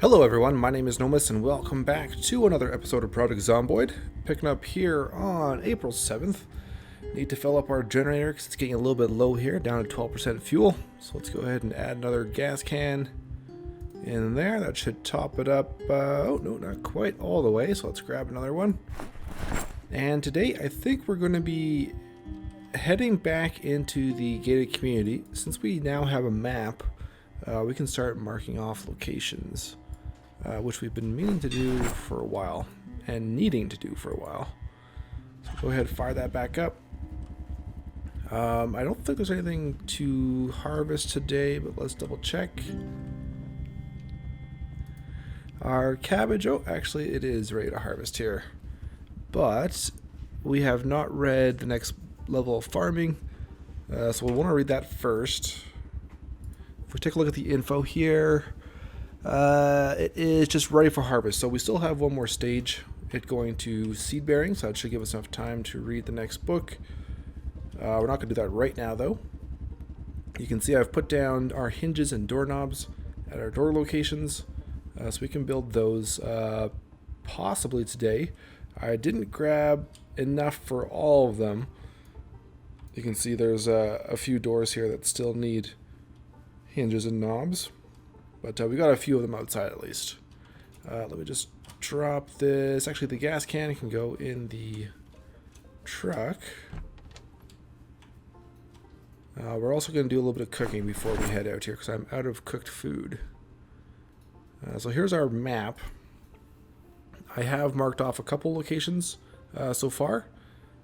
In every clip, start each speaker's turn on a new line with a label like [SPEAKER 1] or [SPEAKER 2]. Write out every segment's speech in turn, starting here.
[SPEAKER 1] Hello everyone, my name is Nomus and welcome back to another episode of Project Zomboid. Picking up here on April 7th. Need to fill up our generator because it's getting a little bit low here, down to 12% fuel. So let's go ahead and add another gas can in there. That should top it up, oh no, not quite all the way, so let's grab another one. And today I think we're going to be heading back into the gated community. Since we now have a map, we can start marking off locations. Which we've been meaning to do for a while and needing to do for a while. So go ahead and fire that back up. I don't think there's anything to harvest today, but let's double check. Our cabbage, oh, actually it is ready to harvest here. But we have not read the next level of farming, so we'll want to read that first. If we take a look at the info here, it is just ready for harvest, so we still have one more stage, it going to seed bearing, so that should give us enough time to read the next book. We're not going to do that right now though. You can see I've put down our hinges and doorknobs at our door locations, so we can build those possibly today. I didn't grab enough for all of them. You can see there's a few doors here that still need hinges and knobs. But we got a few of them outside at least. Let me just drop this. Actually, the gas can can go in the truck. We're also going to do a little bit of cooking before we head out here because I'm out of cooked food. So here's our map. I have marked off a couple locations so far.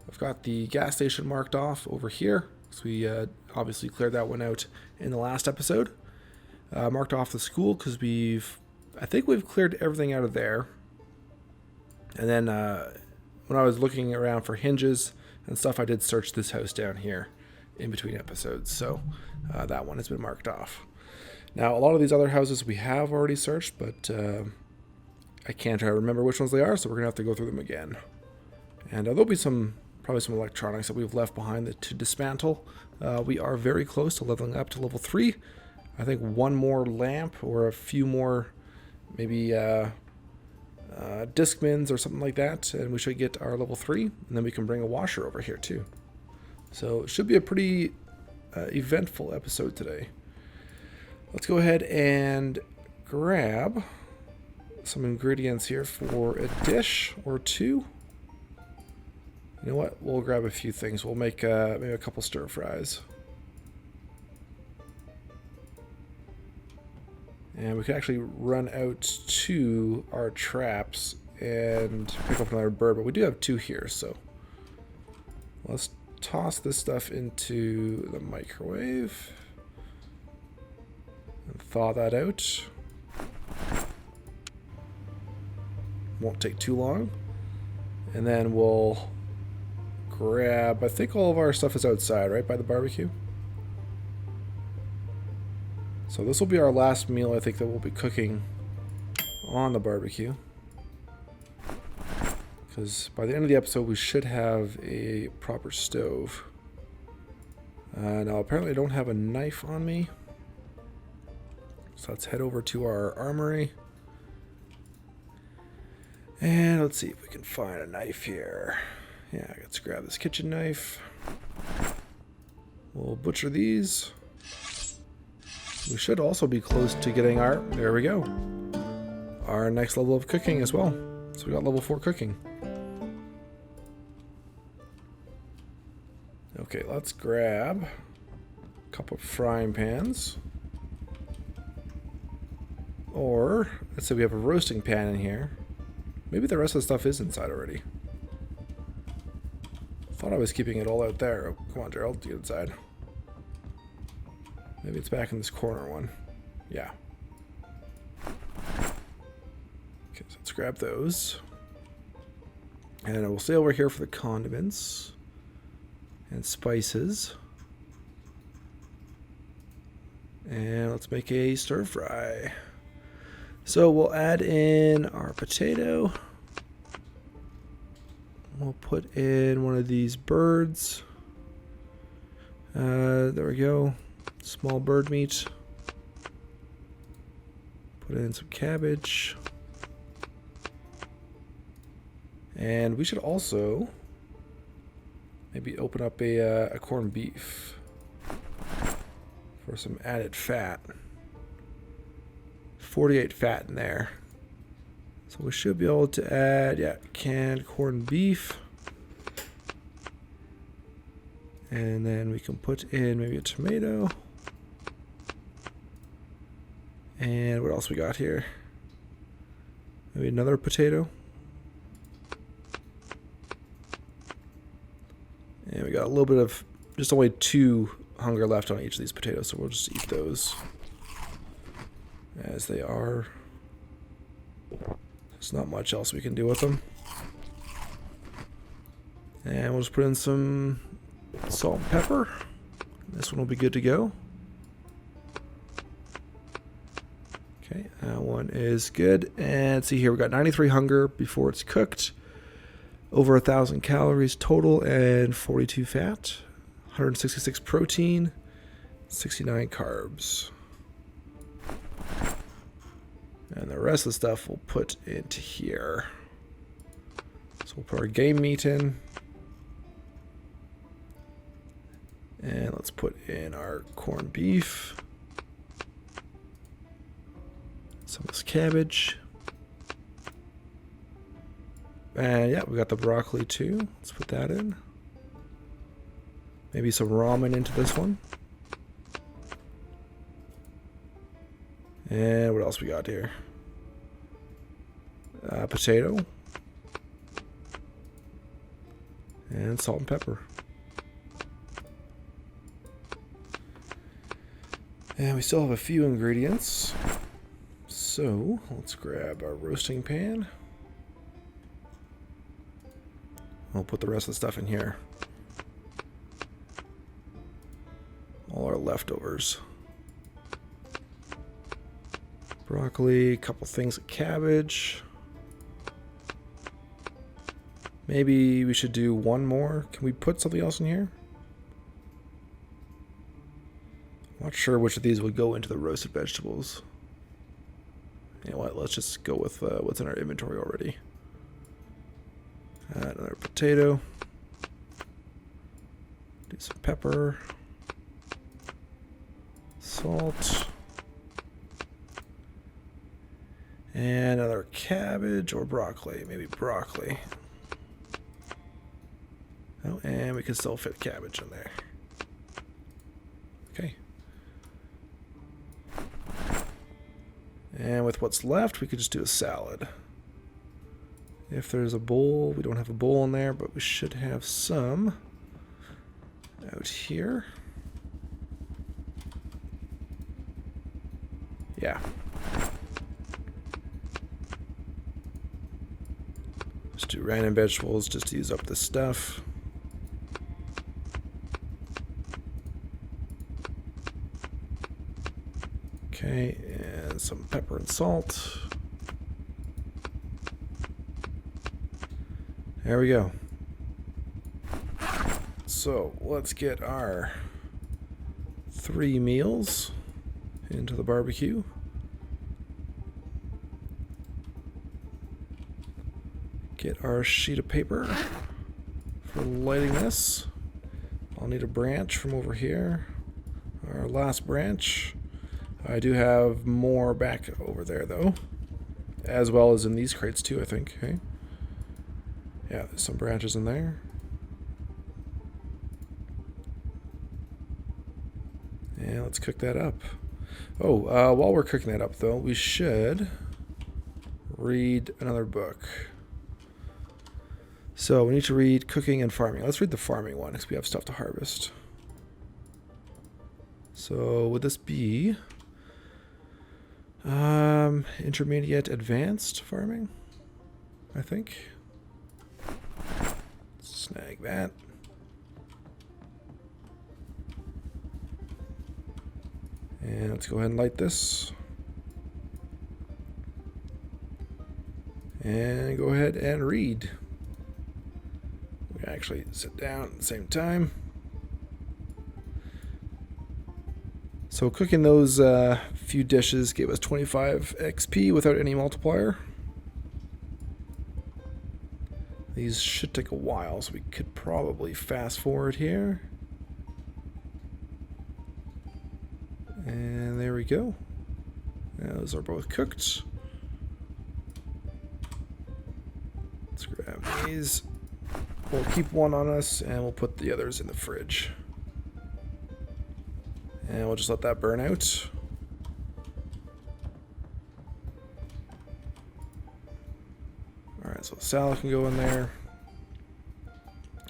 [SPEAKER 1] I've got the gas station marked off over here. So we obviously cleared that one out in the last episode. Marked off the school because I think we've cleared everything out of there. And then when I was looking around for hinges and stuff, I did search this house down here in between episodes. So that one has been marked off. Now, a lot of these other houses we have already searched, but I can't remember which ones they are, so we're going to have to go through them again. And there'll be probably some electronics that we've left behind to dismantle. We are very close to leveling up to level 3. I think one more lamp or a few more maybe discmans or something like that, and we should get our level 3, and then we can bring a washer over here too. So it should be a pretty eventful episode today. Let's go ahead and grab some ingredients here for a dish or two. You know what? We'll grab a few things. We'll make maybe a couple stir fries. And we can actually run out to our traps and pick up another bird, but we do have 2 here, so let's toss this stuff into the microwave and thaw that out. Won't take too long. And then we'll grab, I think all of our stuff is outside, right, by the barbecue? So this will be our last meal, I think, that we'll be cooking on the barbecue. Because by the end of the episode, we should have a proper stove. Now, apparently I don't have a knife on me. So let's head over to our armory. And let's see if we can find a knife here. Yeah, let's grab this kitchen knife. We'll butcher these. We should also be close to getting there we go, our next level of cooking as well. So we got level 4 cooking. Okay, let's grab a couple of frying pans. Or, let's say we have a roasting pan in here. Maybe the rest of the stuff is inside already. Thought I was keeping it all out there. Oh, come on, Gerald, get inside. Maybe it's back in this corner one. Yeah. Okay, so let's grab those. And we'll stay over here for the condiments and spices. And let's make a stir fry. So we'll add in our potato. We'll put in one of these birds. There we go. Small bird meat. Put in some cabbage. And we should also maybe open up a corned beef for some added fat. 48 fat in there. So we should be able to add, yeah, canned corned beef. And then we can put in maybe a tomato. And what else we got here? Maybe another potato. And we got a little bit of, just only 2 hunger left on each of these potatoes, so we'll just eat those as they are. There's not much else we can do with them. And we'll just put in some salt and pepper. This one will be good to go. Okay, that one is good. And see here, we got 93 hunger before it's cooked. Over 1,000 calories total and 42 fat. 166 protein. 69 carbs. And the rest of the stuff we'll put into here. So we'll put our game meat in. And let's put in our corned beef. Some of this cabbage. And yeah, we got the broccoli too. Let's put that in. Maybe some ramen into this one. And what else we got here? Potato. And salt and pepper. And we still have a few ingredients. So let's grab our roasting pan. We'll put the rest of the stuff in here. All our leftovers. Broccoli, a couple things of cabbage. Maybe we should do one more. Can we put something else in here? I'm not sure which of these would go into the roasted vegetables. You know what? Let's just go with what's in our inventory already. Another potato. Do some pepper. Salt. And another cabbage or broccoli. Maybe broccoli. Oh, and we can still fit cabbage in there. Okay. And with what's left, we could just do a salad. If there's a bowl, we don't have a bowl in there, but we should have some out here. Yeah. Just do random vegetables just to use up the stuff. Okay, and some pepper and salt. There we go. So let's get our 3 meals into the barbecue. Get our sheet of paper for lighting this. I'll need a branch from over here. Our last branch. I do have more back over there though, as well as in these crates too, I think. Okay. Yeah, there's some branches in there. And let's cook that up. Oh, while we're cooking that up though, we should read another book. So we need to read cooking and farming. Let's read the farming one because we have stuff to harvest. So would this be intermediate advanced farming? I think. Snag that. And let's go ahead and light this. And go ahead and read. We can actually sit down at the same time. So cooking those few dishes gave us 25 XP without any multiplier. These should take a while, so we could probably fast forward here. And there we go. Now those are both cooked. Let's grab these. We'll keep one on us, and we'll put the others in the fridge. And we'll just let that burn out. Alright, so salad can go in there.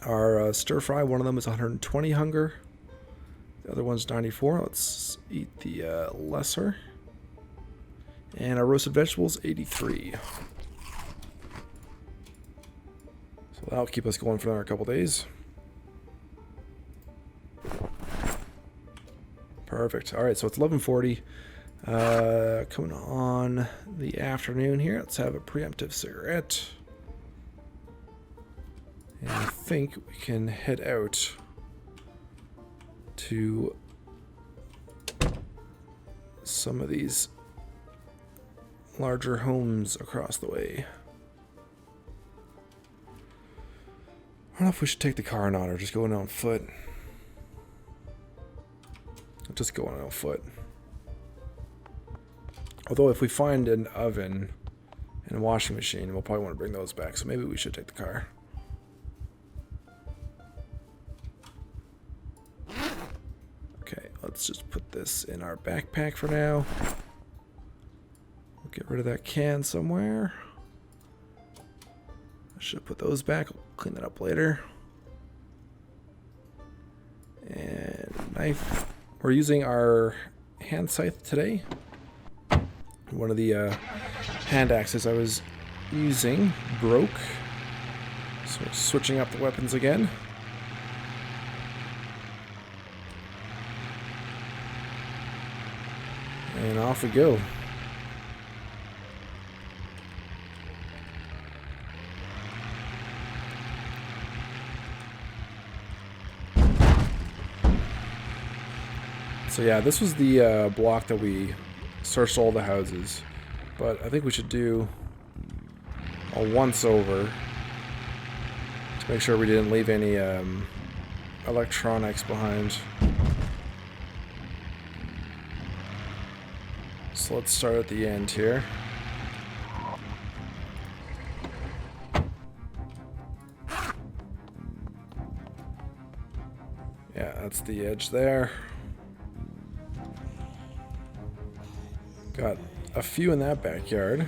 [SPEAKER 1] Our stir fry, one of them is 120 hunger. The other one's 94. Let's eat the lesser. And our roasted vegetables, 83. So that'll keep us going for another couple days. Perfect. Alright, so it's 11:40. Coming on the afternoon here. Let's have a preemptive cigarette. And I think we can head out to some of these larger homes across the way. I don't know if we should take the car or not, or just go in on foot. I'll just go on foot. Although if we find an oven and a washing machine, we'll probably want to bring those back, so maybe we should take the car. Okay, let's just put this in our backpack for now. We'll get rid of that can somewhere. I should put those back. I'll clean that up later. And knife. We're using our hand scythe today. One of the hand axes I was using broke. So we're switching up the weapons again. And off we go. So yeah, this was the block that we searched all the houses, but I think we should do a once over to make sure we didn't leave any electronics behind. So let's start at the end here. Yeah, that's the edge there. Got a few in that backyard.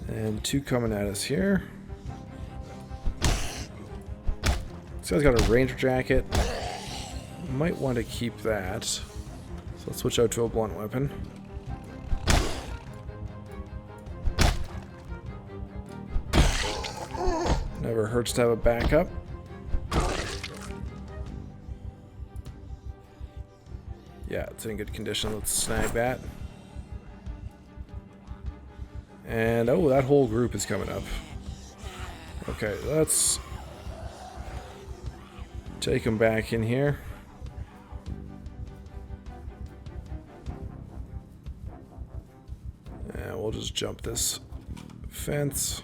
[SPEAKER 1] And two coming at us here. This guy's got a ranger jacket. Might want to keep that. So let's switch out to a blunt weapon. Never hurts to have a backup. Yeah, it's in good condition. Let's snag that. And, oh, that whole group is coming up. Okay, let's take them back in here. And we'll just jump this fence.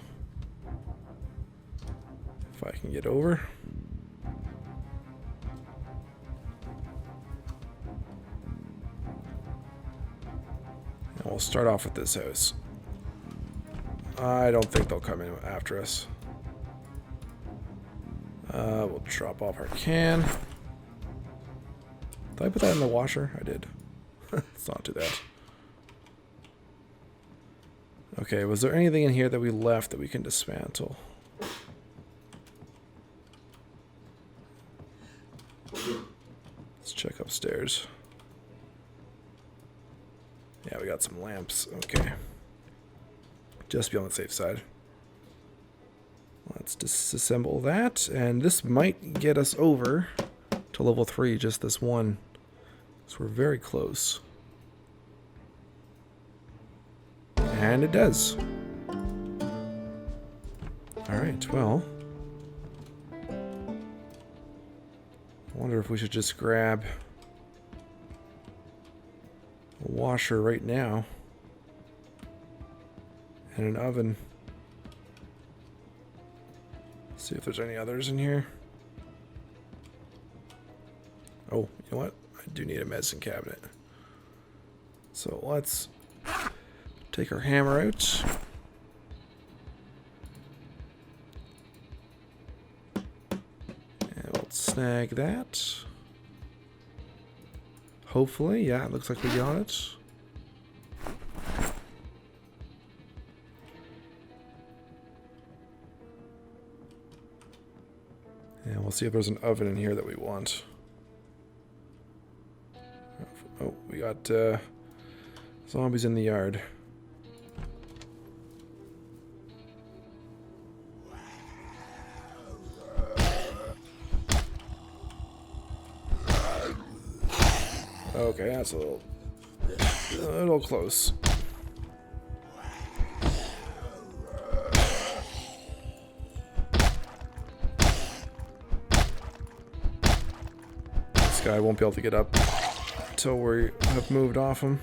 [SPEAKER 1] If I can get over. We'll start off with this house. I don't think they'll come in after us. We'll drop off our can. Did I put that in the washer? I did. Let's not do that. Okay, was there anything in here that we left that we can dismantle? Let's check upstairs. Yeah, we got some lamps. Okay. Just be on the safe side. Let's disassemble that. And this might get us over to level 3, just this one. So we're very close. And it does. Alright, well. I wonder if we should just grab a washer right now and an oven. See if there's any others in here. Oh, you know what? I do need a medicine cabinet. So let's take our hammer out. And we'll snag that. Hopefully, yeah, it looks like we got it. And we'll see if there's an oven in here that we want. Oh, we got zombies in the yard. Okay, that's a little close. This guy won't be able to get up until we have moved off him.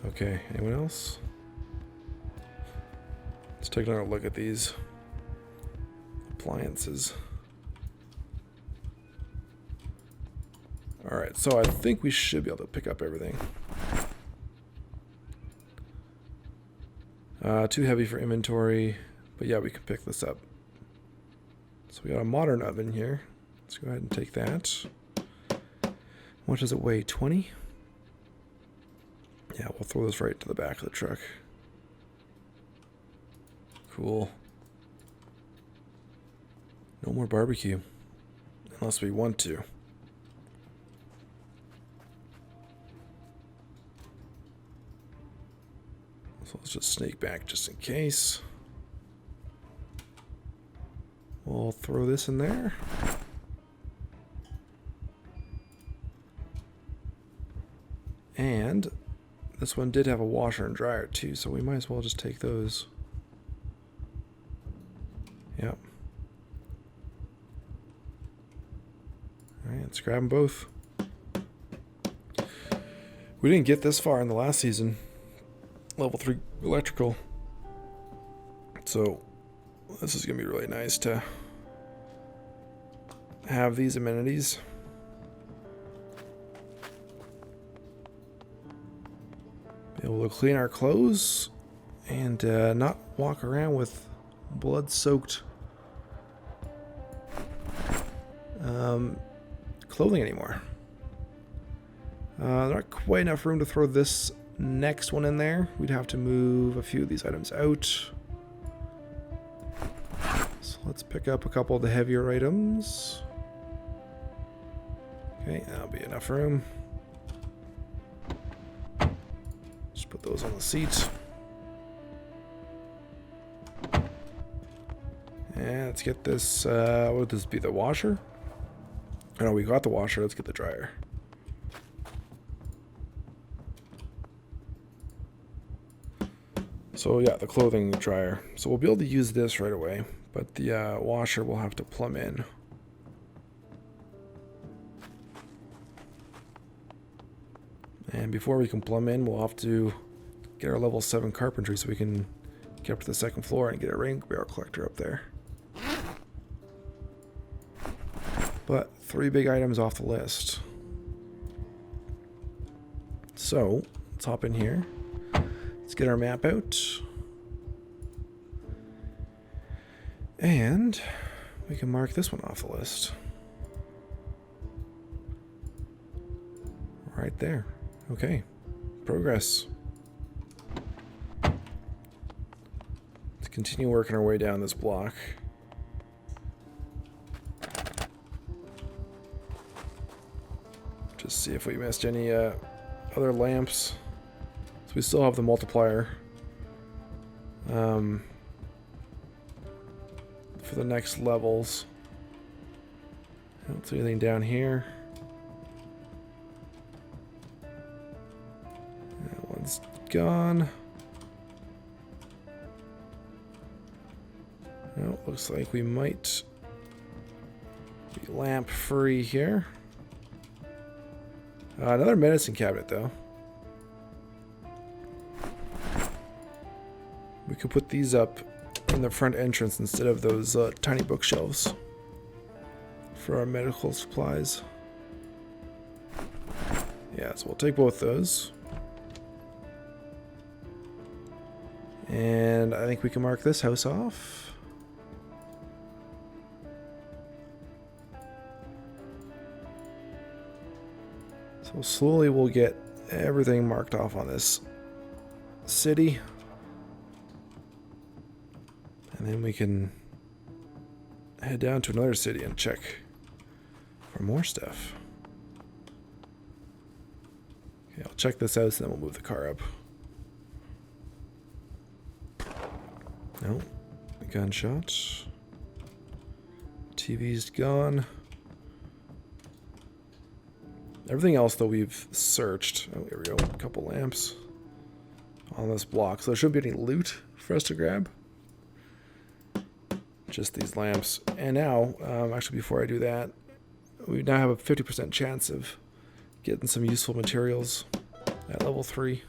[SPEAKER 1] Okay, anyone else? Let's take another look at these appliances. Alright, so I think we should be able to pick up everything. Too heavy for inventory, but yeah, we can pick this up. So we got a modern oven here. Let's go ahead and take that. How much does it weigh? 20? Yeah, we'll throw this right to the back of the truck. Cool. No more barbecue. Unless we want to. So let's just snake back just in case. We'll throw this in there. And this one did have a washer and dryer too, so we might as well just take those. Yep. Alright, let's grab them both. We didn't get this far in the last season. Level 3 electrical. So this is going to be really nice to have these amenities. Be able to clean our clothes and not walk around with blood-soaked clothing anymore. Not quite enough room to throw this next one in there. We'd have to move a few of these items out. So let's pick up a couple of the heavier items. Okay, that'll be enough room. Just put those on the seat. And let's get this, what would this be, the washer? Oh no, we got the washer, let's get the dryer. So yeah, the clothing dryer. So we'll be able to use this right away, but the washer we'll have to plumb in. And before we can plumb in, we'll have to get our level 7 carpentry so we can get up to the second floor and get a rain barrel collector up there. But 3 big items off the list. So let's hop in here. Let's get our map out. And we can mark this one off the list. Right there. Okay. Progress. Let's continue working our way down this block. Just see if we missed any other lamps. So we still have the multiplier for the next levels. I don't see anything down here. That one's gone. Well, looks like we might be lamp free here. Another medicine cabinet, though. We could put these up in the front entrance instead of those tiny bookshelves for our medical supplies. Yeah, so we'll take both those. And I think we can mark this house off. So slowly we'll get everything marked off on this city. And then we can head down to another city and check for more stuff. Okay, I'll check this out, and then we'll move the car up. No, gunshot. TV's gone. Everything else, though, we've searched. Oh, here we go. A couple lamps on this block. So there shouldn't be any loot for us to grab. Just these lamps. And now, actually, before I do that, we now have a 50% chance of getting some useful materials at level 3.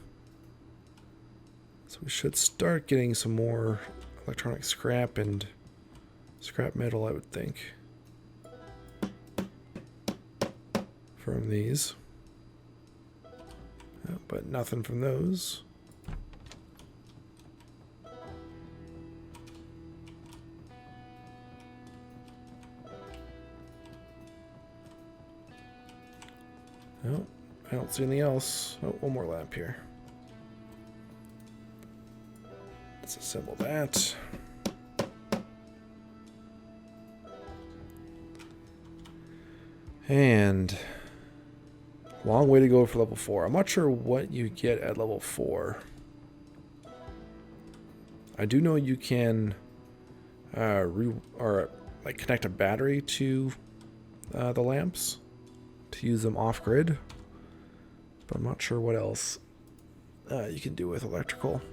[SPEAKER 1] So we should start getting some more electronic scrap and scrap metal, I would think, from these. But nothing from those. No, I don't see anything else. Oh, one more lamp here. Let's assemble that. And long way to go for level 4. I'm not sure what you get at level 4. I do know you can connect a battery to the lamps to use them off grid, but I'm not sure what else you can do with electrical.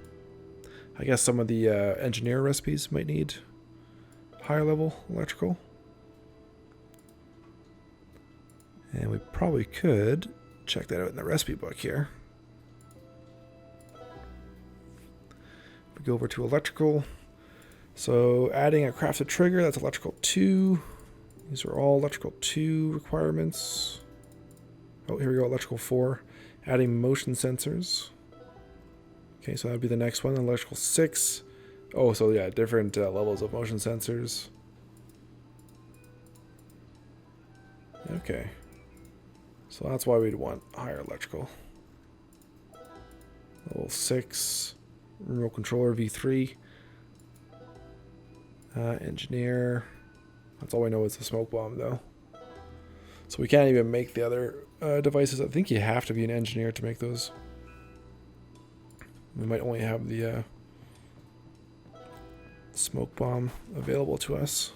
[SPEAKER 1] I guess some of the engineer recipes might need higher level electrical. And we probably could check that out in the recipe book here. We go over to electrical. So adding a crafted trigger, that's electrical 2. These are all electrical 2 requirements. Oh, here we go, electrical 4. Adding motion sensors. Okay, so that would be the next one, electrical 6. Oh, so yeah, different levels of motion sensors. Okay. So that's why we'd want higher electrical. Level 6. Remote controller V3. Engineer. That's all we know is the smoke bomb, though. So we can't even make the other devices. I think you have to be an engineer to make those. We might only have the smoke bomb available to us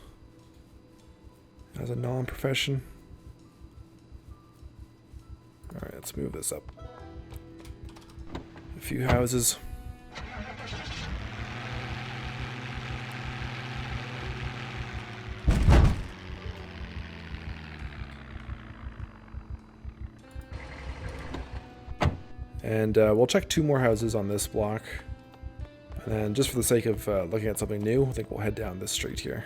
[SPEAKER 1] as a non-profession. Alright, let's move this up a few houses. And we'll check 2 more houses on this block. And then just for the sake of looking at something new, I think we'll head down this street here.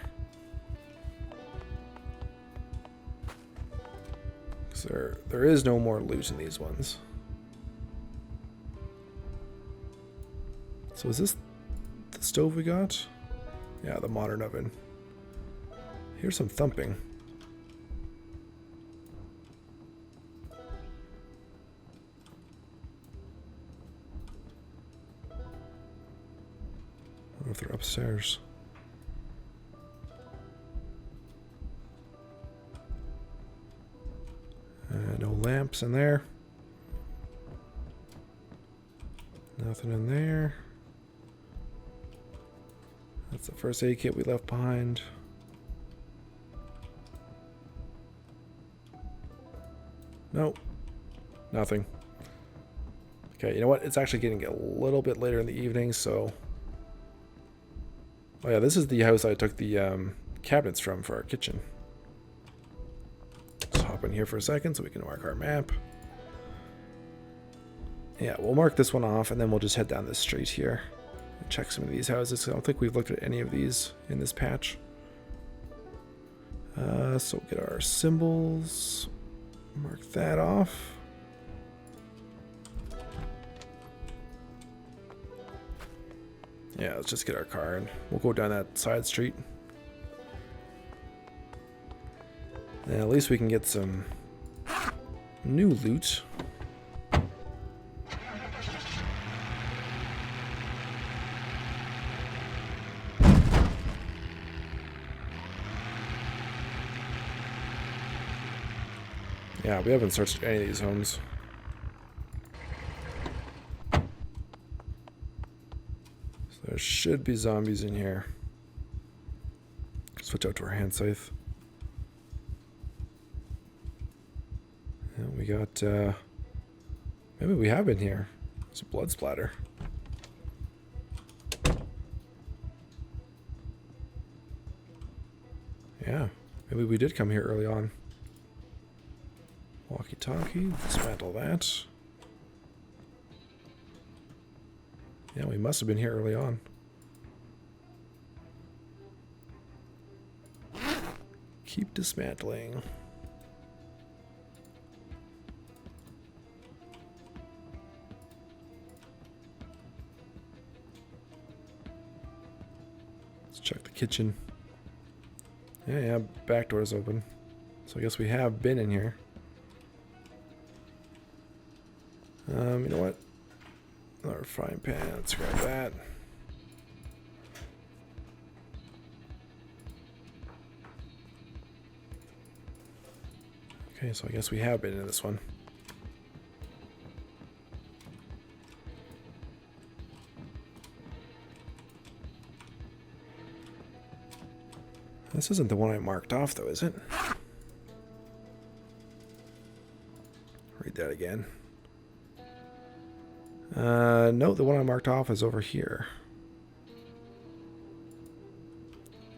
[SPEAKER 1] So there is no more loot in these ones. So is this the stove we got? Yeah, the modern oven. Here's some thumping. I wonder if they're upstairs. No lamps in there. Nothing in there. That's the first aid kit we left behind. Nope. Nothing. Okay, you know what? It's actually getting a little bit later in the evening, so Oh yeah, this is the house I took the cabinets from for our kitchen. Let's hop in here for a second so we can mark our map. Yeah, we'll mark this one off and then we'll just head down this street here and check some of these houses. I don't think we've looked at any of these in this patch. So we'll get our symbols. Mark that off. Yeah, let's just get our car and we'll go down that side street. And at least we can get some new loot. Yeah, we haven't searched any of these homes. So there should be zombies in here. Switch out to our hand scythe. And we got, maybe we have been here. It's a blood splatter. Yeah, maybe we did come here early on. Walkie-talkie, dismantle that. Yeah, we must have been here early on. Keep dismantling. Let's check the kitchen. Yeah, back door's open. So I guess we have been in here. You know what? Our frying pan, let's grab that. Okay, so I guess we have been in this one. This isn't the one I marked off though, is it? Read that again. No, the one I marked off is over here.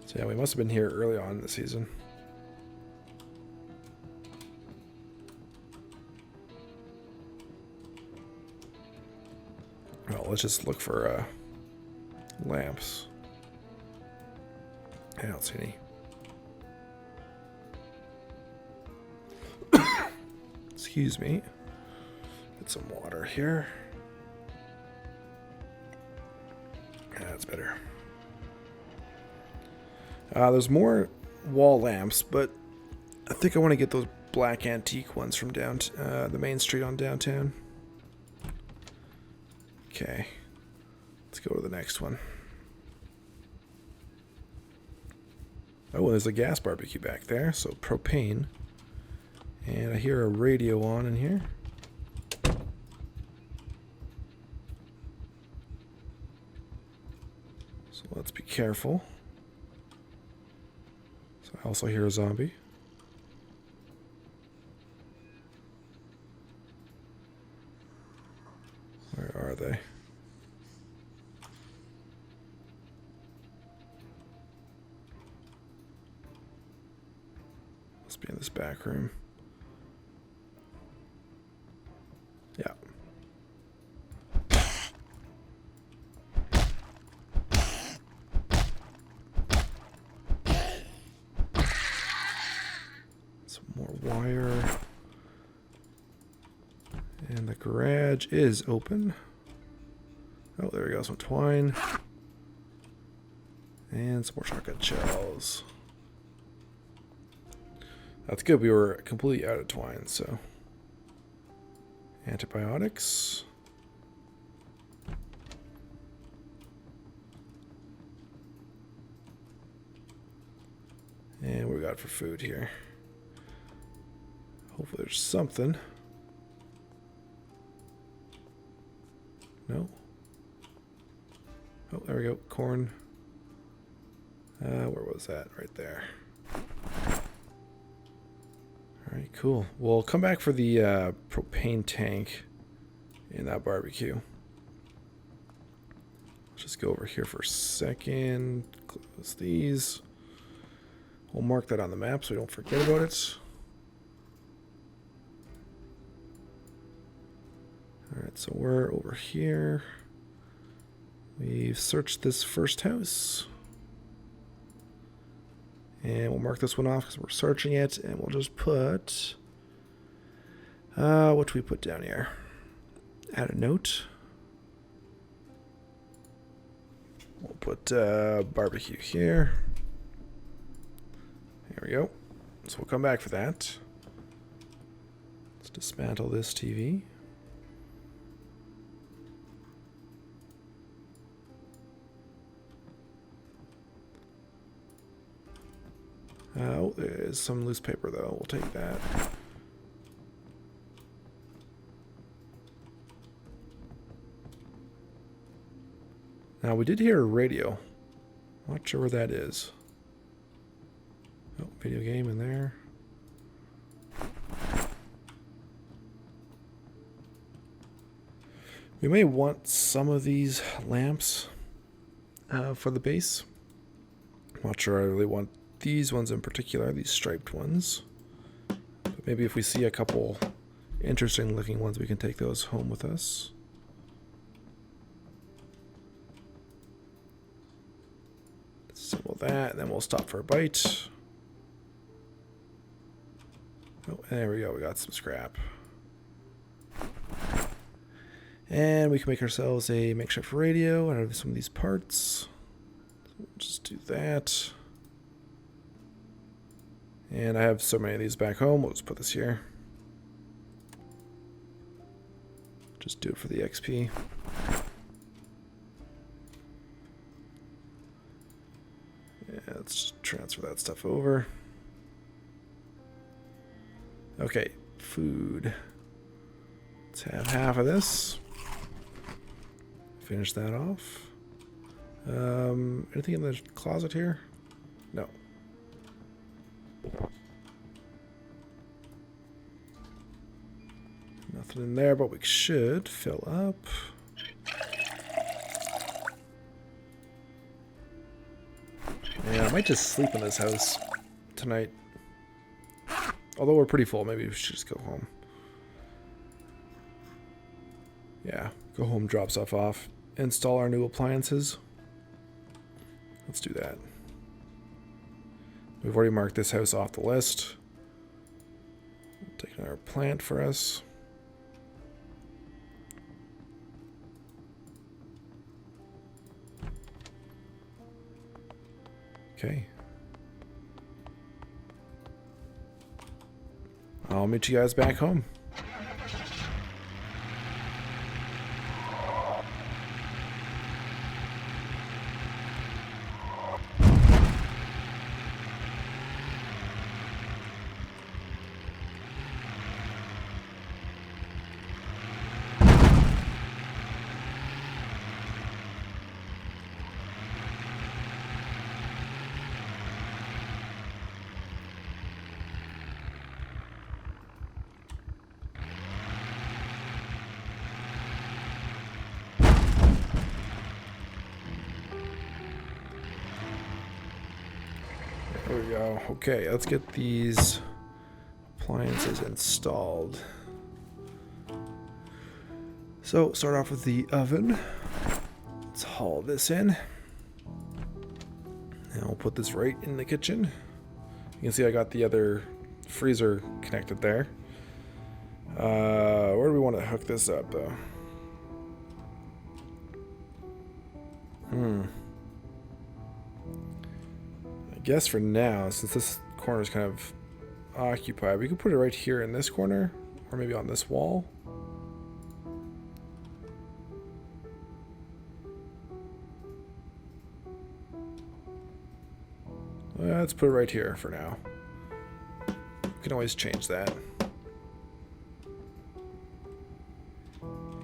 [SPEAKER 1] So yeah, we must have been here early on in the season. Well, let's just look for lamps. I don't see any. Excuse me. Get some water here. That's better. There's more wall lamps, but I think I want to get those black antique ones from down the main street on downtown. Okay, let's go to the next one. Oh, there's a gas barbecue back there, so propane. And I hear a radio on in here. So let's be careful. So I also hear a zombie. Where are they? Must be in this back room. Yeah. Some more wire. And the garage is open. Oh, there we go, some twine. And some more shotgun shells. That's good, we were completely out of twine, so. Antibiotics. And what we got for food here? Hopefully there's something. No. Oh, there we go. Corn. Where was that? Right there. Alright, cool. We'll come back for the propane tank in that barbecue. Let's just go over here for a second. Close these. We'll mark that on the map so we don't forget about it. Alright, so we're over here. We've searched this first house. And we'll mark this one off because we're searching it. And we'll just put... what do we put down here? Add a note. We'll put barbecue here. There we go. So we'll come back for that. Let's dismantle this TV. Oh, there's some loose paper though. We'll take that. Now we did hear a radio. Not sure where that is. Oh, video game in there. We may want some of these lamps for the base. Not sure I really want these ones in particular, these striped ones. But maybe if we see a couple interesting looking ones, we can take those home with us. Assemble that, and then we'll stop for a bite. Oh, there we go, we got some scrap. And we can make ourselves a makeshift radio out of some of these parts. So we'll just do that. And I have so many of these back home, we'll just put this here. Just do it for the XP. Yeah, let's just transfer that stuff over. Okay, food. Let's have half of this. Finish that off. Anything in the closet here? No. Nothing in there, but we should fill up. Yeah, I might just sleep in this house tonight. Although we're pretty full, maybe we should just go home. Yeah, go home, drop stuff off, install our new appliances. Let's do that. We've already marked this house off the list. Take another plant for us. Okay. I'll meet you guys back home. There we go. Okay, let's get these appliances installed. So, start off with the oven. Let's haul this in. And we'll put this right in the kitchen. You can see I got the other freezer connected there. Where do we want to hook this up, though? I guess for now, since this corner is kind of occupied, we could put it right here in this corner, or maybe on this wall. Let's put it right here for now. We can always change that.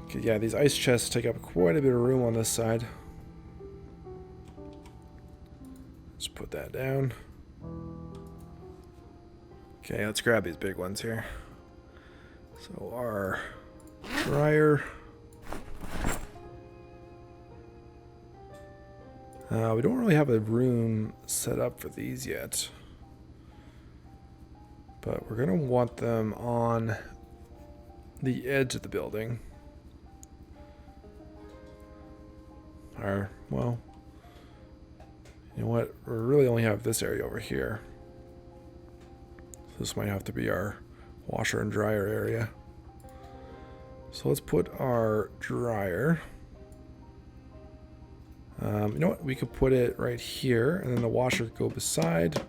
[SPEAKER 1] Okay, yeah, these ice chests take up quite a bit of room on this side. Let's put that down. Okay, let's grab these big ones here. So our dryer. We don't really have a room set up for these yet. But we're going to want them on the edge of the building. Or, well, you know what? We really only have this area over here. So this might have to be our washer and dryer area. So let's put our dryer. You know what? We could put it right here, and then the washer could go beside.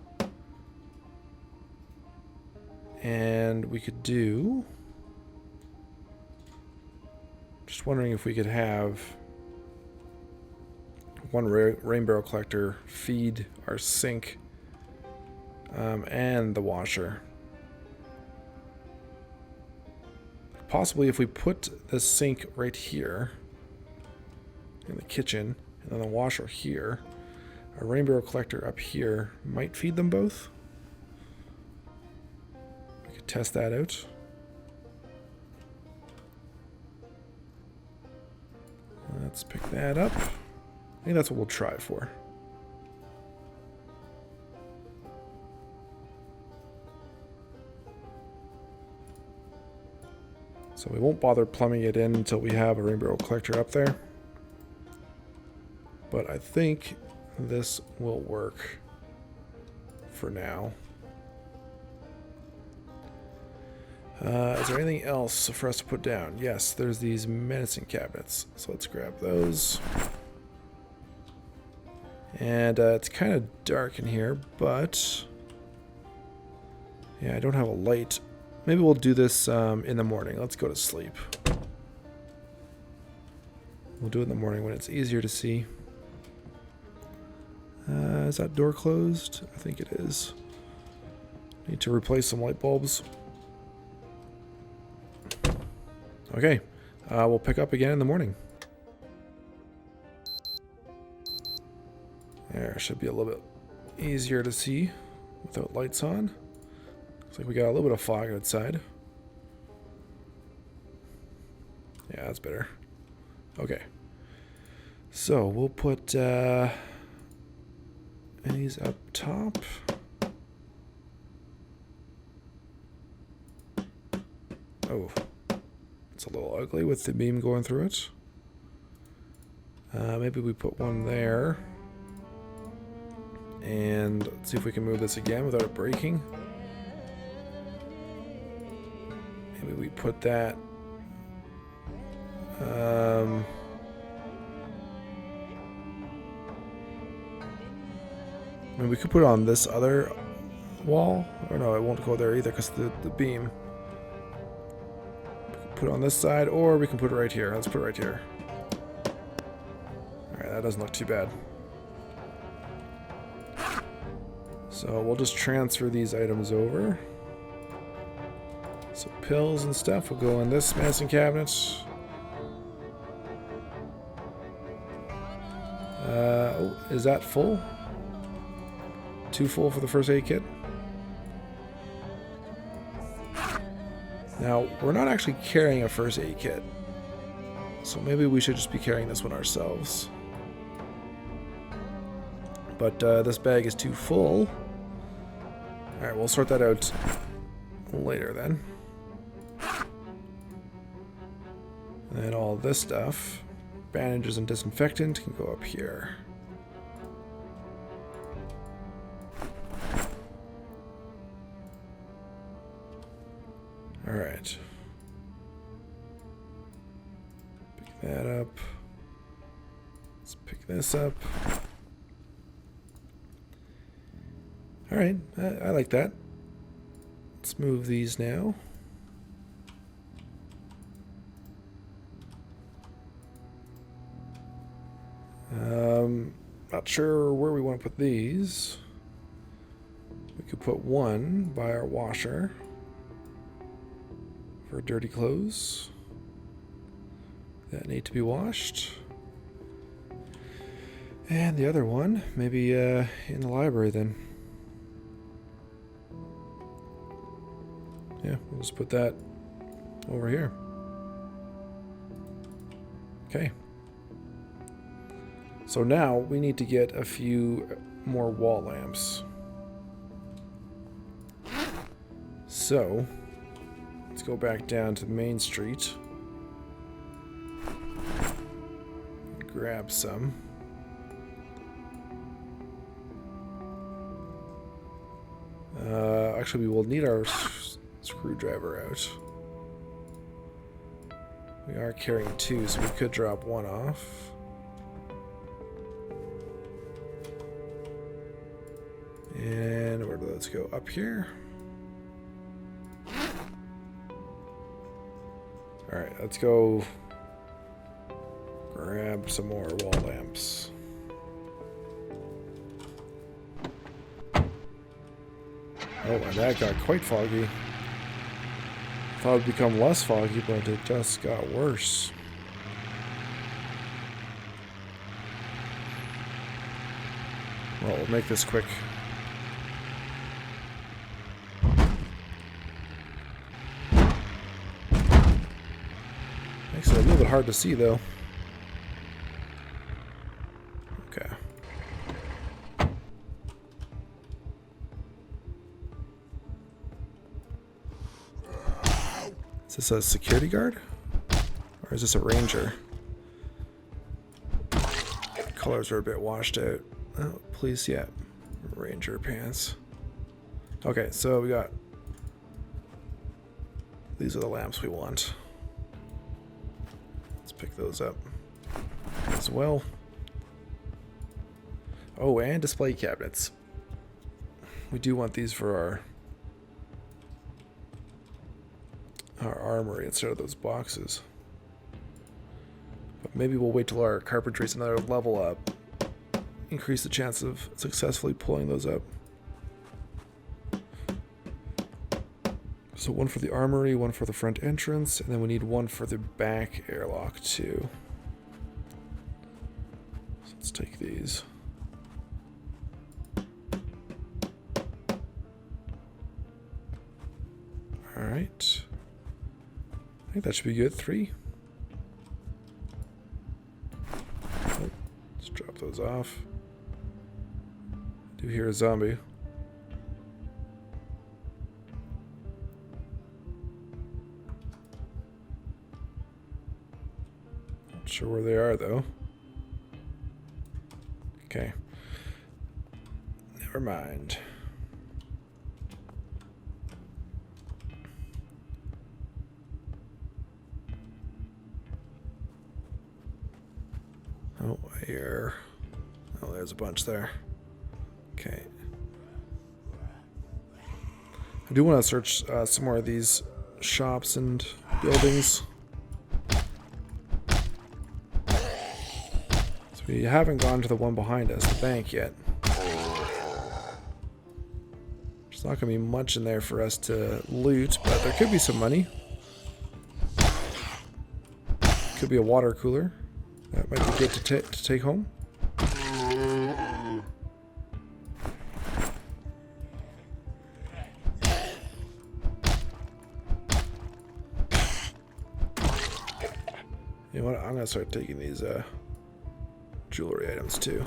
[SPEAKER 1] And we could do... Just wondering if we could have one rain barrel collector feed our sink and the washer. Possibly if we put the sink right here in the kitchen and then the washer here, a rain barrel collector up here might feed them both. We could test that out. Let's pick that up. I think that's what we'll try for. So we won't bother plumbing it in until we have a rain barrel collector up there. But I think this will work for now. Is there anything else for us to put down? Yes, there's these medicine cabinets. So let's grab those. And it's kind of dark in here, but yeah, I don't have a light. Maybe we'll do this in the morning. Let's go to sleep. We'll do it in the morning when it's easier to see. Is that door closed? I think it is. Need to replace some light bulbs. Okay, we'll pick up again in the morning. There, should be a little bit easier to see without lights on. Looks like we got a little bit of fog outside. Yeah, that's better. Okay. So we'll put these up top. Oh, it's a little ugly with the beam going through it. Maybe we put one there. And let's see if we can move this again without it breaking. Maybe we put that. I mean, we could put it on this other wall. Or no, it won't go there either because the beam. We can put it on this side, or we can put it right here. Let's put it right here. Alright, that doesn't look too bad. So we'll just transfer these items over. So pills and stuff will go in this medicine cabinet. Oh, is that full? Too full for the first aid kit? Now, we're not actually carrying a first aid kit. So maybe we should just be carrying this one ourselves. But this bag is too full. Alright, we'll sort that out later then. And then all this stuff, bandages and disinfectant, can go up here. Alright. Pick that up. Let's pick this up. Alright, I like that. Let's move these now. Not sure where we want to put these. We could put one by our washer for dirty clothes that need to be washed. And the other one, maybe in the library then. Yeah, we'll just put that over here. So now we need to get a few more wall lamps. So let's go back down to Main Street. Grab some. Actually, we will need our screwdriver out. We are carrying 2, so we could drop 1 off. And where do those go? Up here. Alright, let's go grab some more wall lamps. Oh, and that got quite foggy. Thought it would become less foggy, but it just got worse. Well, we'll make this quick. Makes it a little bit hard to see, though. Okay. Is this a security guard? Or is this a ranger? Colors are a bit washed out. Oh, police, yeah. Ranger pants. Okay, so we got... These are the lamps we want. Let's pick those up as well. Oh, and display cabinets. We do want these for our armory instead of those boxes. But maybe we'll wait till our carpentry's another level up. Increase the chance of successfully pulling those up. So 1 for the armory, 1 for the front entrance, and then we need 1 for the back airlock too. So let's take these. Alright. I think that should be good. 3. Oh, let's drop those off. Do hear a zombie. Not sure where they are though. Okay. Never mind. Oh, here. Oh, there's a bunch there. Okay. I do want to search some more of these shops and buildings. So we haven't gone to the one behind us, the bank, yet. There's not going to be much in there for us to loot, but there could be some money. Could be a water cooler. That might be good to take home. You know what? I'm going to start taking these jewelry items too.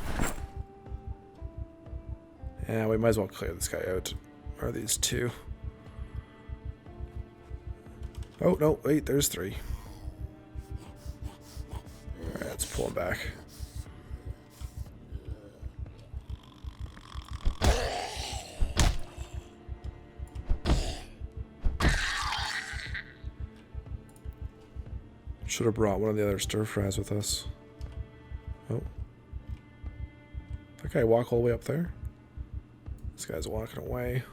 [SPEAKER 1] And we might as well clear this guy out. Or these 2. Oh, no, wait, there's 3. Alright, let's pull him back. Should have brought one of the other stir fries with us. Oh. That guy walk all the way up there? This guy's walking away.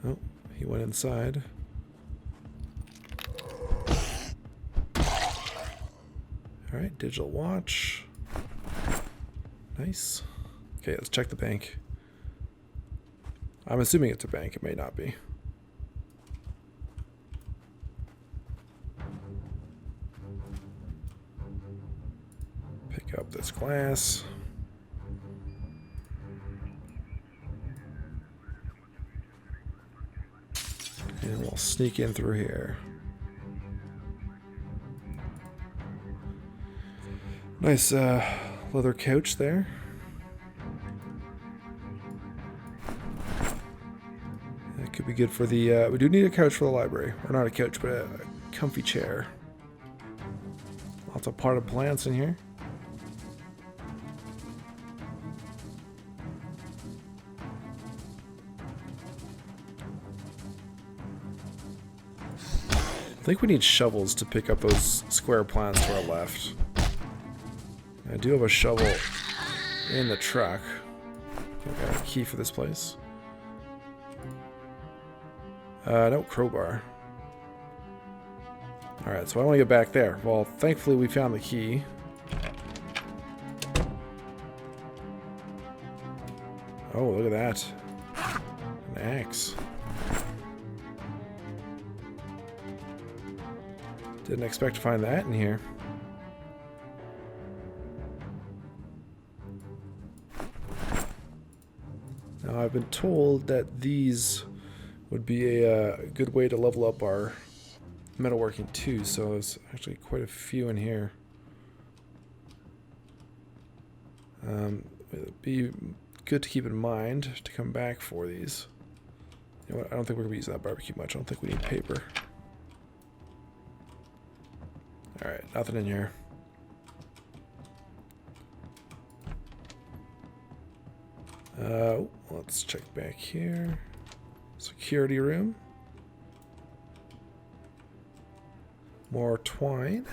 [SPEAKER 1] Oh, he went inside. Alright, digital watch. Nice. Okay, let's check the bank. I'm assuming it's a bank. It may not be. Pick up this glass. And we'll sneak in through here. Nice leather couch there. That could be good for the... we do need a couch for the library. Or not a couch, but a comfy chair. Lots of potted plants in here. I think we need shovels to pick up those square plants to our left. I do have a shovel in the truck. I got a key for this place. No crowbar. Alright, so I want to get back there. Well, thankfully we found the key. Oh, look at that. An axe. Didn't expect to find that in here. Now, I've been told that these would be a good way to level up our metalworking too, so there's actually quite a few in here. It'd be good to keep in mind to come back for these. You know what? I don't think we're going to be using that barbecue much. I don't think we need paper. Alright, nothing in here. Let's check back here. Security room. More twine.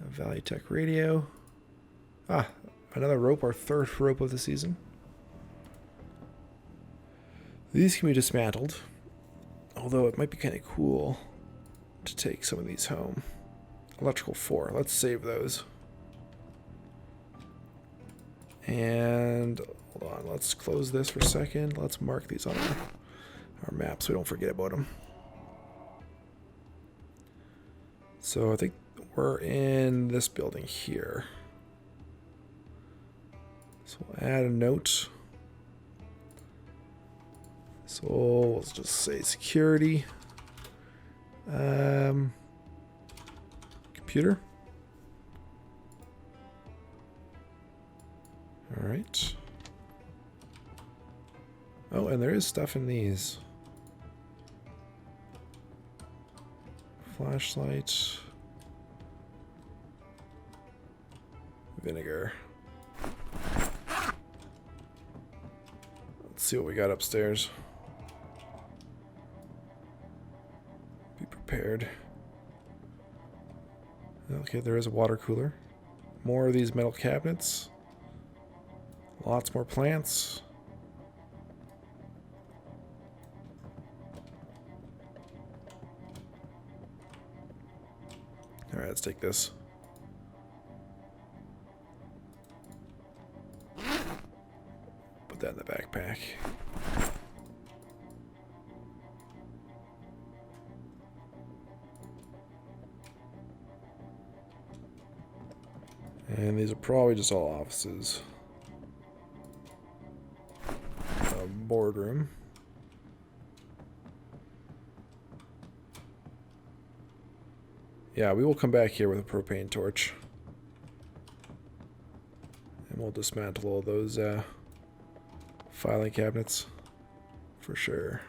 [SPEAKER 1] A Valley Tech radio. Ah, another rope, our third rope of the season. These can be dismantled. Although it might be kind of cool to take some of these home. Electrical 4. Let's save those. And hold on, let's close this for a second. Let's mark these on our map so we don't forget about them. So I think we're in this building here. So we'll add a note. So let's just say security. Computer. All right. Oh, and there is stuff in these. Flashlight. Vinegar. Let's see what we got upstairs. Be prepared. Okay, there is a water cooler. More of these metal cabinets. Lots more plants. Alright, let's take this. Put that in the backpack. And these are probably just all offices. A boardroom. Yeah, we will come back here with a propane torch. And we'll dismantle all those filing cabinets for sure.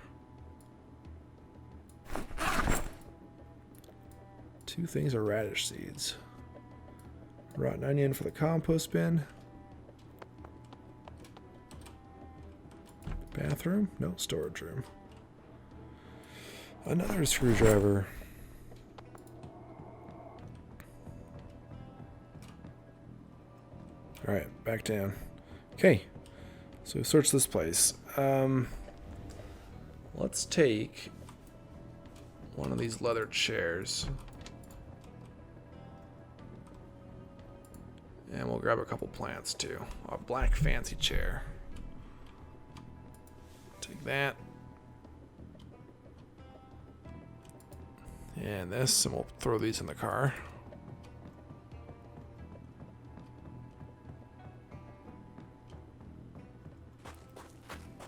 [SPEAKER 1] 2 things of radish seeds. Rotten onion for the compost bin. Bathroom? No, storage room. Another screwdriver. Alright, back down. Okay, so we search this place. Let's take one of these leather chairs. And we'll grab a couple plants too. A black fancy chair. Take that. And this, and we'll throw these in the car.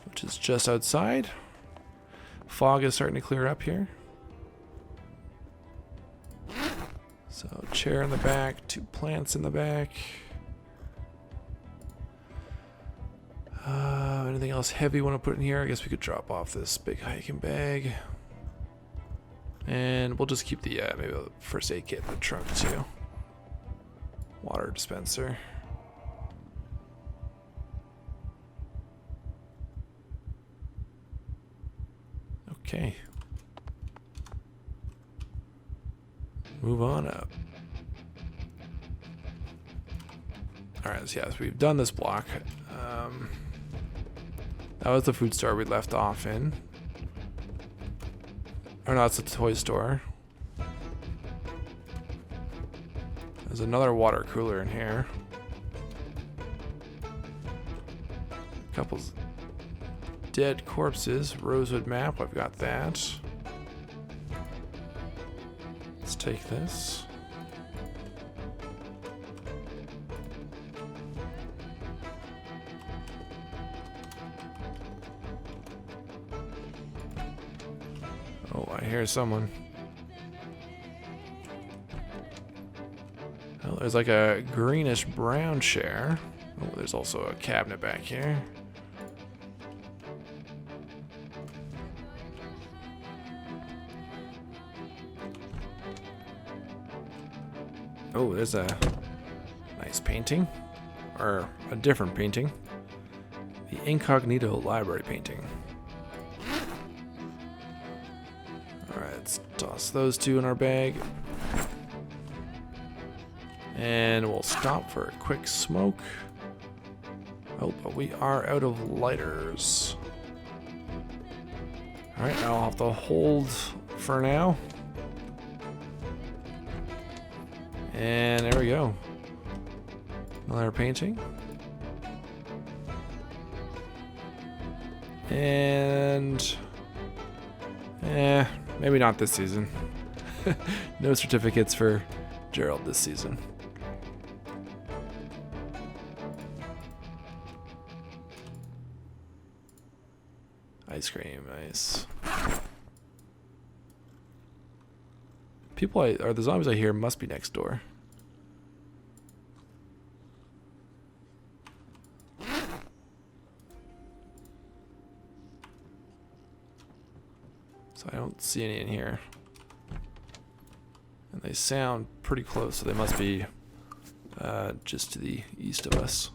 [SPEAKER 1] Which is just outside. Fog is starting to clear up here. So chair in the back, 2 plants in the back. Anything else heavy you want to put in here? I guess we could drop off this big hiking bag. And we'll just keep the maybe the first aid kit in the trunk too. Water dispenser. Okay. Move on up. Alright, so yes, we've done this block. That was the food store we left off in. Or no, it's a toy store. There's another water cooler in here. A couple dead corpses. Rosewood map, I've got that. Let's take this. Oh, I hear someone. Oh, there's like a greenish brown chair. Oh, there's also a cabinet back here. Oh, there's a nice painting. Or a different painting. The Incognito Library painting. Alright, let's toss those 2 in our bag. And we'll stop for a quick smoke. Oh, but we are out of lighters. Alright, now I'll have to hold for now. And there we go. Another painting. And maybe not this season. No certificates for Gerald this season. Ice cream, nice. People or the zombies I hear must be next door. So I don't see any in here. And they sound pretty close, so they must be just to the east of us.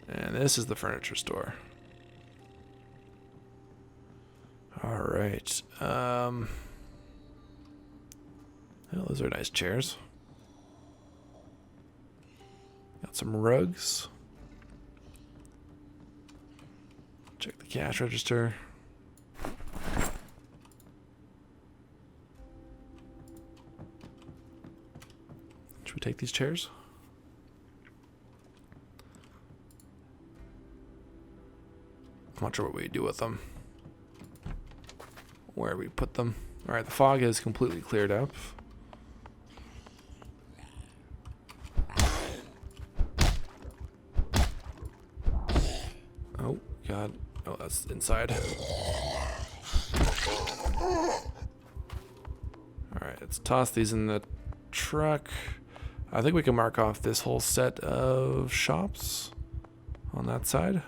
[SPEAKER 1] And this is the furniture store. Alright. Oh, those are nice chairs. Got some rugs. Check the cash register. Should we take these chairs? I'm not sure what we do with them. Where we put them. Alright, the fog is completely cleared up. Oh, God. Oh, that's inside. Alright, let's toss these in the truck. I think we can mark off this whole set of shops on that side.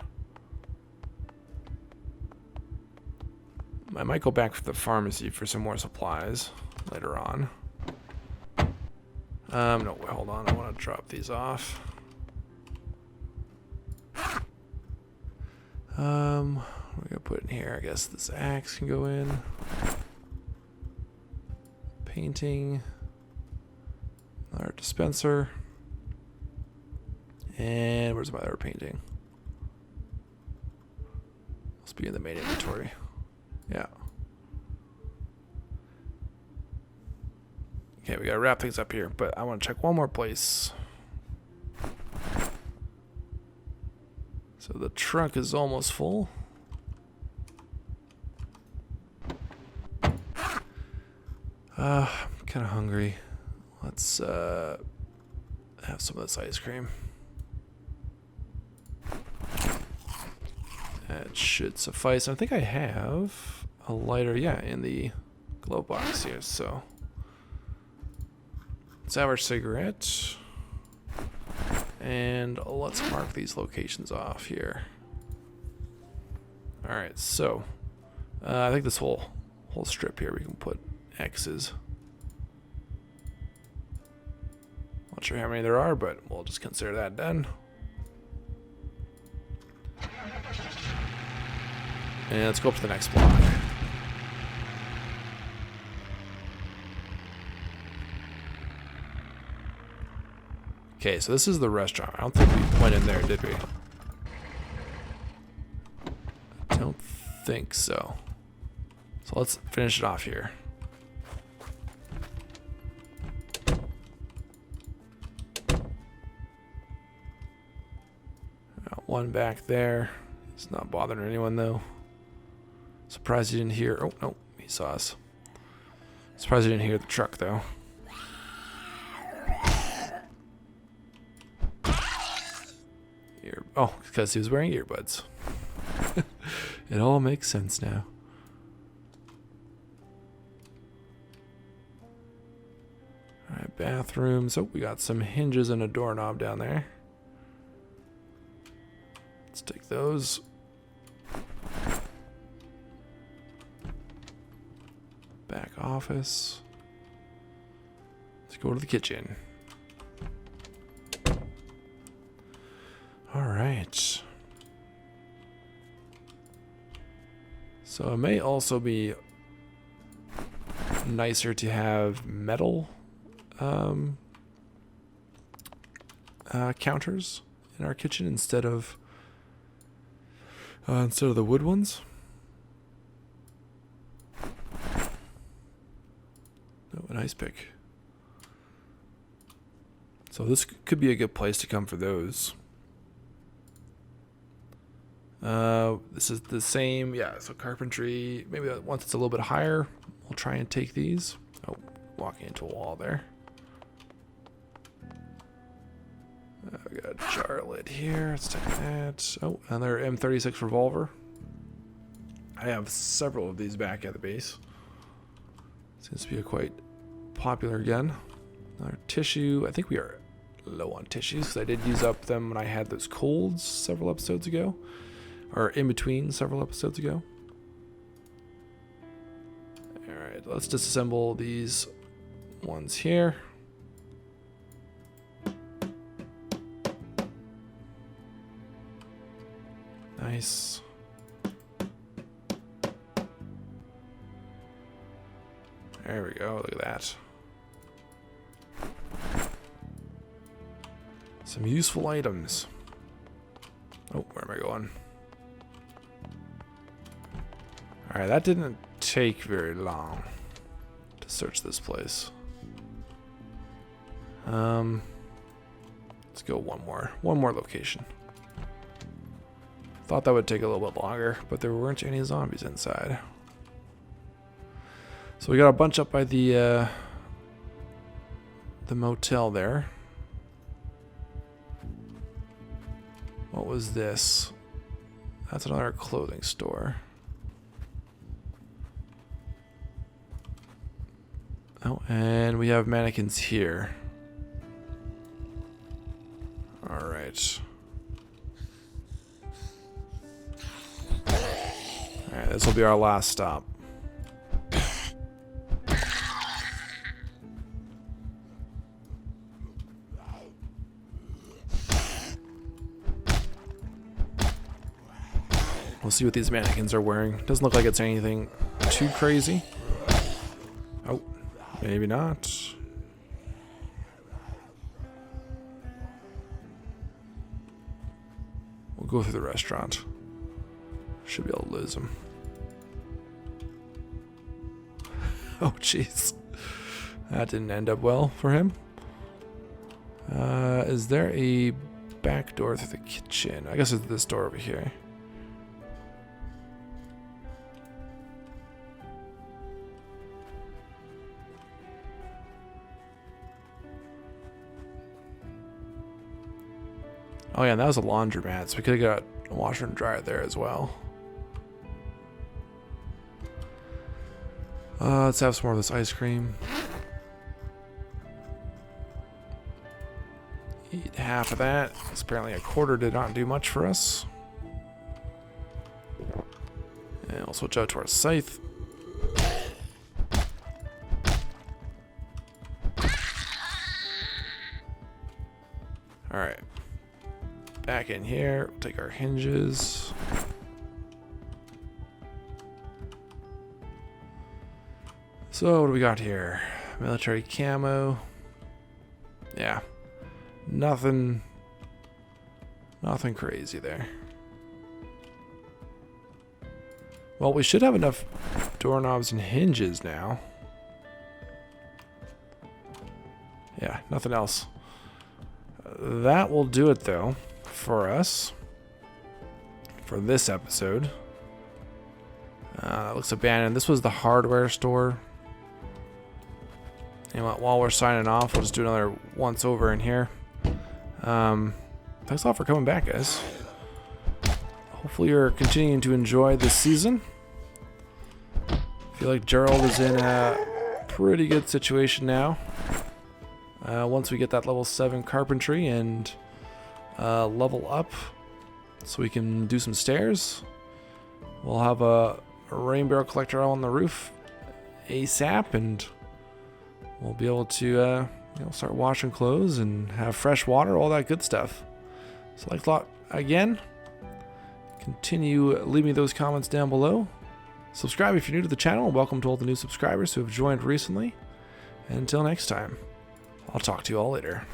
[SPEAKER 1] I might go back to the pharmacy for some more supplies later on. No, wait, hold on. I want to drop these off. We're gonna put in here. I guess this axe can go in. Painting. Another dispenser. And where's my other painting? Must be in the main inventory. Yeah. Okay, we gotta wrap things up here, but I want to check one more place. So the trunk is almost full. I'm kind of hungry. Let's have some of this ice cream. That should suffice. I think I have a lighter, yeah, in the glove box here. So let's have our cigarette. And let's mark these locations off here. Alright, so I think this whole strip here we can put X's. Not sure how many there are, but we'll just consider that done. And let's go up to the next block. Okay, so this is the restaurant. I don't think we went in there, did we? I don't think so. So let's finish it off here. Got one back there. It's not bothering anyone though. Surprised you didn't hear. Oh, no, he saw us. Surprised you didn't hear the truck though. Oh, because he was wearing earbuds. It all makes sense now. Alright, bathrooms. Oh, we got some hinges and a doorknob down there. Let's take those. Back office. Let's go to the kitchen. Alright. So it may also be nicer to have metal counters in our kitchen instead of the wood ones. Oh, a nice pick. So this could be a good place to come for those. This is the same, yeah, so carpentry, maybe once it's a little bit higher, we'll try and take these. Oh, walking into a wall there. We got a jar lid here, let's take that. Oh, another M36 revolver. I have several of these back at the base. Seems to be a quite popular gun. Another tissue, I think we are low on tissues, because I did use up them when I had those colds several episodes ago. Or in between several episodes ago. Alright, let's disassemble these ones here. Nice. There we go, look at that. Some useful items. Oh, where am I going? Alright, that didn't take very long to search this place. Let's go one more location. Thought that would take a little bit longer, but there weren't any zombies inside. So we got a bunch up by the motel there. What was this? That's another clothing store. Oh, and we have mannequins here. Alright. Alright, this will be our last stop. We'll see what these mannequins are wearing. Doesn't look like it's anything too crazy. Oh. Maybe not. We'll go through the restaurant. Should be able to lose him. Oh, jeez. That didn't end up well for him. Is there a back door through the kitchen? I guess it's this door over here. Oh yeah, and that was a laundromat, so we could have got a washer and dryer there as well. Let's have some more of this ice cream. Eat half of that. Apparently a quarter did not do much for us. And we'll switch out to our scythe. Alright. Back in here. We'll take our hinges. So what do we got here? Military camo. Yeah. Nothing crazy there. Well, we should have enough doorknobs and hinges now. Yeah, nothing else. That will do it, though, for us. For this episode. That looks abandoned. This was the hardware store. And while we're signing off, we'll just do another once over in here. Thanks a lot for coming back, guys. Hopefully you're continuing to enjoy this season. I feel like Gerald is in a pretty good situation now. Once we get that level 7 carpentry and level up so we can do some stairs, we'll have a rain barrel collector on the roof ASAP, and we'll be able to start washing clothes and have fresh water, all that good stuff. So thanks a lot again. Continue leaving those comments down below. Subscribe if you're new to the channel. Welcome to all the new subscribers who have joined recently. And until next time, I'll talk to you all later.